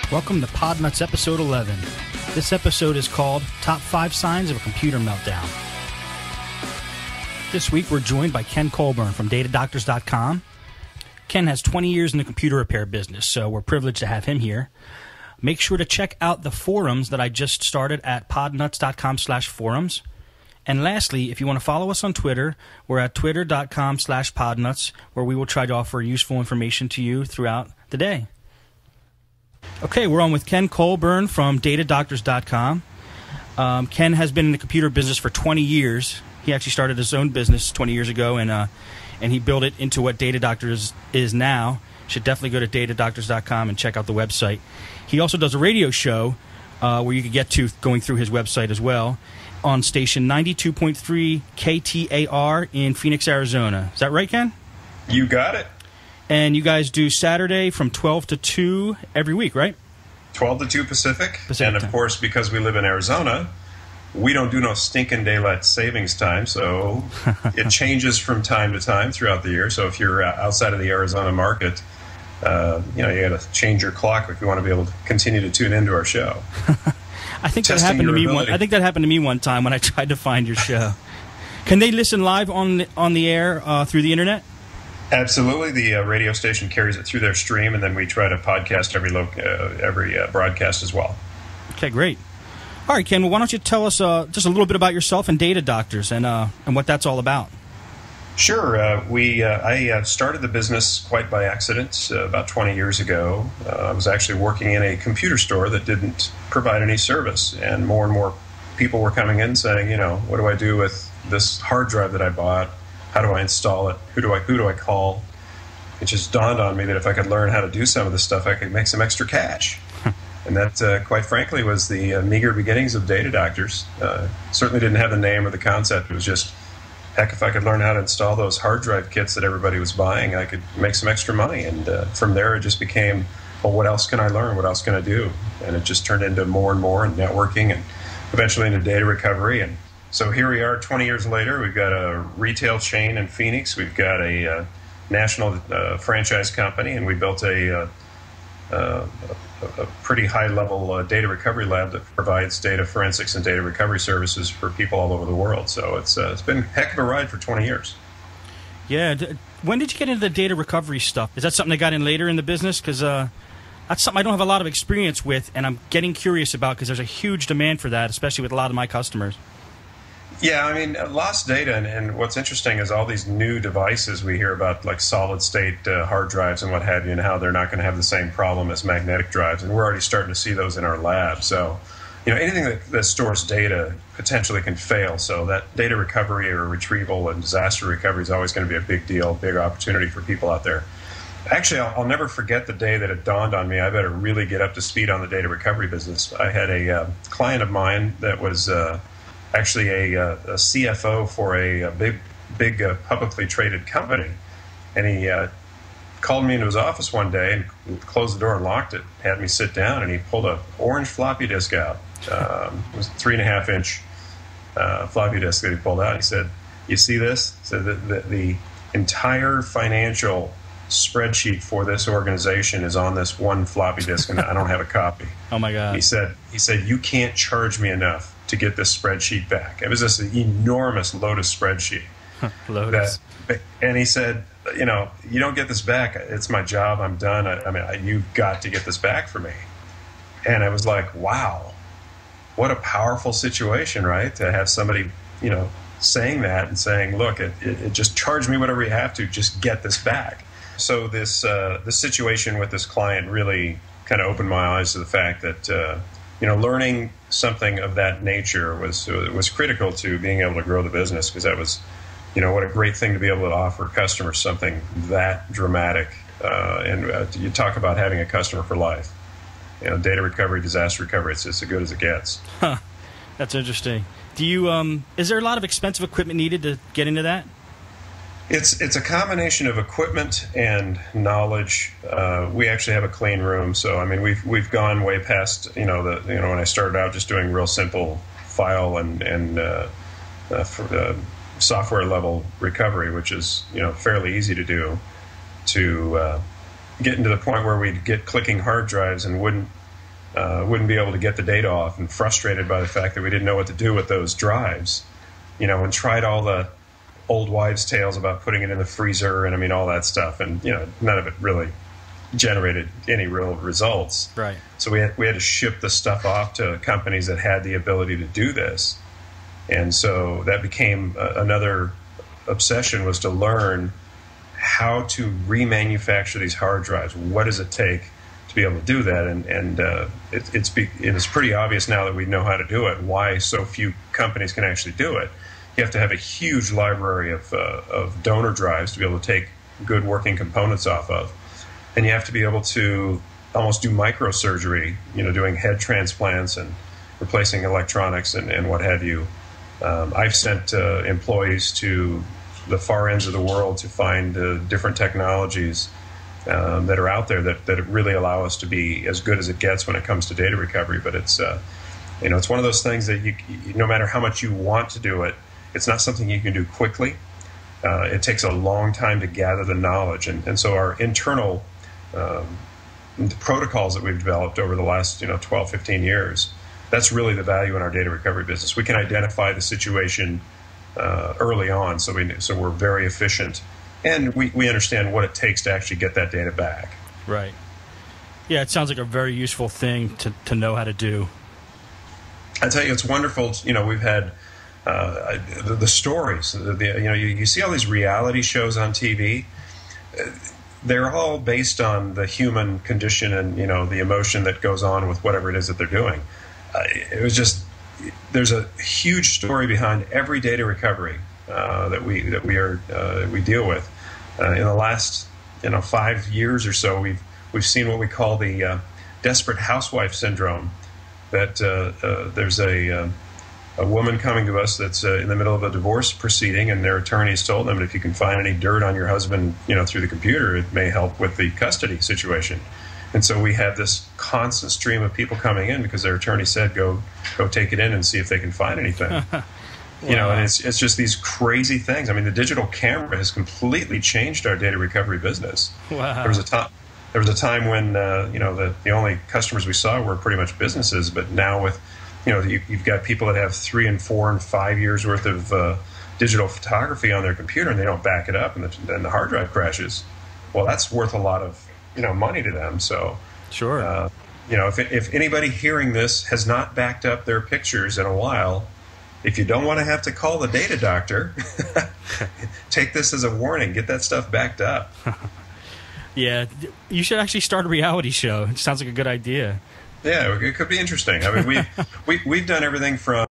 Welcome to Podnutz episode 11. This episode is called Top 5 Signs of a Computer Meltdown. This week we're joined by Ken Colburn from datadoctors.com. Ken has 20 years in the computer repair business, so we're privileged to have him here. Make sure to check out the forums that I just started at podnutz.com/forums. And lastly, if you want to follow us on Twitter, we're at twitter.com/podnutz, where we will try to offer useful information to you throughout the day. Okay, we're on with Ken Colburn from datadoctors.com. Ken has been in the computer business for 20 years. He actually started his own business 20 years ago, and he built it into what Data Doctors is now. You should definitely go to datadoctors.com and check out the website. He also does a radio show where you can get to going through his website as well on station 92.3 KTAR in Phoenix, Arizona. Is that right, Ken? You got it. And you guys do Saturday from 12 to 2 every week, right? 12 to 2 Pacific. And, of time. course, because we live in Arizona, we don't do no stinking daylight savings time, so it changes from time to time throughout the year. So if you're outside of the Arizona market, you got to change your clock if you want to be able to continue to tune into our show. I think that happened to me. I think that happened to me one time when I tried to find your show. Can they listen live on the air through the internet? Absolutely. The radio station carries it through their stream, and then we try to podcast every broadcast as well. Okay, great. All right, Ken, well, why don't you tell us just a little bit about yourself and Data Doctors and what that's all about? Sure. I started the business quite by accident about 20 years ago. I was actually working in a computer store that didn't provide any service, and more people were coming in saying, what do I do with this hard drive that I bought? How do I install it? Who do I call? It just dawned on me that if I could learn how to do some of this stuff, I could make some extra cash. And that, quite frankly, was the meager beginnings of Data Doctors. Certainly didn't have the name or the concept. It was just, heck, if I could learn how to install those hard drive kits that everybody was buying, I could make some extra money. And from there, it just became, well, what else can I learn? What else can I do? And it just turned into more and more, and networking, and eventually into data recovery. And so here we are 20 years later. We've got a retail chain in Phoenix. We've got a national franchise company, and we built a pretty high-level data recovery lab that provides data forensics and data recovery services for people all over the world. So it's been a heck of a ride for 20 years. Yeah. When did you get into the data recovery stuff? Is that something that got in later in the business? Because that's something I don't have a lot of experience with, and I'm getting curious about because there's a huge demand for that, especially with a lot of my customers. Yeah, I mean, lost data, and what's interesting is all these new devices we hear about, like solid-state hard drives and what have you, and how they're not going to have the same problem as magnetic drives, and we're already starting to see those in our lab. So, anything that stores data potentially can fail, so that data recovery or retrieval and disaster recovery is always going to be a big deal, big opportunity for people out there. Actually, I'll never forget the day that it dawned on me, I better really get up to speed on the data recovery business. I had a client of mine that was actually a CFO for a big publicly traded company, and he called me into his office one day and closed the door and locked it, had me sit down, and he pulled a orange floppy disk out. It was a 3.5-inch floppy disk that he pulled out. He said, "You see this?" He said the entire financial spreadsheet for this organization is on this one floppy disk, and I don't have a copy. Oh my God. He said, "You can't charge me enough to get this spreadsheet back." It was this enormous Lotus spreadsheet. Lotus. And he said, you don't get this back. It's my job. I'm done. You've got to get this back for me. And I was like, wow, what a powerful situation, right? To have somebody, saying that and saying, look, it just charge me whatever you have to, just get this back. So this situation with this client really kind of opened my eyes to the fact that, learning something of that nature was critical to being able to grow the business, because that was, what a great thing to be able to offer customers something that dramatic. And you talk about having a customer for life. Data recovery, disaster recovery, it's as good as it gets. Huh. That's interesting. Do you is there a lot of expensive equipment needed to get into that? It's a combination of equipment and knowledge. We actually have a clean room, so we've gone way past when I started out just doing real simple file and software level recovery, which is fairly easy to do. To get into the point where we'd get clicking hard drives and wouldn't wouldn't be able to get the data off, and frustrated by the fact that we didn't know what to do with those drives, and tried all the old wives' tales about putting it in the freezer and all that stuff, and none of it really generated any real results. Right. So we had to ship the stuff off to companies that had the ability to do this, and so that became another obsession, was to learn how to remanufacture these hard drives. What does it take to be able to do that? And it's pretty obvious now that we know how to do it, why so few companies can actually do it. You have to have a huge library of donor drives to be able to take good working components off of. And you have to be able to almost do microsurgery, doing head transplants and replacing electronics and what have you. I've sent employees to the far ends of the world to find different technologies that are out there that really allow us to be as good as it gets when it comes to data recovery. But it's it's one of those things that no matter how much you want to do it, it's not something you can do quickly. It takes a long time to gather the knowledge, and so our internal protocols that we've developed over the last 12, 15 years, that's really the value in our data recovery business. We can identify the situation early on, so we're very efficient, and we understand what it takes to actually get that data back. Right. Yeah, it sounds like a very useful thing to know how to do. I tell you, it's wonderful. We've had the stories. You see all these reality shows on TV. They're all based on the human condition and the emotion that goes on with whatever it is that they're doing. It was just, there's a huge story behind every data recovery that we deal with. In the last 5 years or so, we've seen what we call the desperate housewife syndrome. That there's a woman coming to us that's in the middle of a divorce proceeding, and their attorneys told them that if you can find any dirt on your husband, through the computer, it may help with the custody situation. And so we have this constant stream of people coming in because their attorney said, go take it in and see if they can find anything. Wow. And it's just these crazy things. The digital camera has completely changed our data recovery business. Wow. There was a time when the only customers we saw were pretty much businesses, but now with you've got people that have 3 and 4 and 5 years worth of digital photography on their computer, and they don't back it up, and the hard drive crashes. Well, that's worth a lot of money to them. So sure, if anybody hearing this has not backed up their pictures in a while, if you don't want to have to call the data doctor, take this as a warning. Get that stuff backed up. Yeah, you should actually start a reality show. It sounds like a good idea. Yeah, it could be interesting. We've done everything from